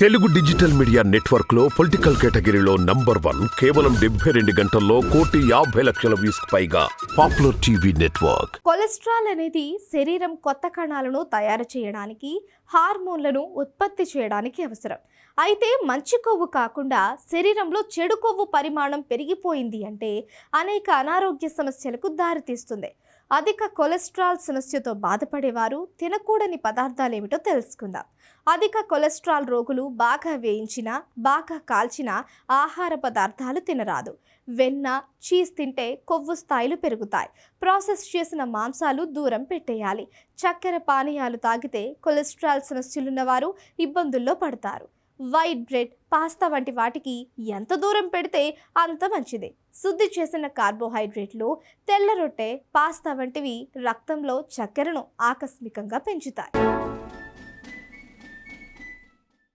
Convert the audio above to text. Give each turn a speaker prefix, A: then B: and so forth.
A: Telugu digital media network లో political కేటగిరీలో number 1 కేవలం 72 గంటల్లో 1,50,00,000 వ్యూస్ పైగా పాపులర్ టీవీ నెట్వర్క్.
B: కొలెస్ట్రాల్ అనేది శరీరం కొత్త కణాలను తయారు చేయడానికి, హార్మోన్లను ఉత్పత్తి చేయడానికి అవసరం. అయితే మంచి కొవ్వు కాకుండా శరీరంలో చెడు కొవ్వు పరిమాణం పెరిగిపోయింది అంటే అనేక అనారోగ్య సమస్యలకు దారితీస్తుంది. అధిక కొలెస్ట్రాల్ సమస్యతో బాధపడేవారు తినకూడని పదార్థాలేమిటో తెలుసుకుందాం. అధిక కొలెస్ట్రాల్ రోగులు బాగా వేయించిన, బాగా కాల్చిన ఆహార పదార్థాలు తినరాదు. వెన్న, చీజ్ తింటే కొవ్వు స్థాయిలు పెరుగుతాయి. ప్రాసెస్ చేసిన మాంసాలు దూరం పెట్టేయాలి. చక్కెర పానీయాలు తాగితే కొలెస్ట్రాల్ సమస్యలున్నవారు ఇబ్బందుల్లో పడతారు. వైట్ బ్రెడ్, పాస్తా వంటి వాటికి ఎంత దూరం పెడితే అంత మంచిది. శుద్ధి చేసిన కార్బోహైడ్రేట్లు, తెల్ల రొట్టె, పాస్తా వంటివి రక్తంలో చక్కెరను ఆకస్మికంగా పెంచుతాయి.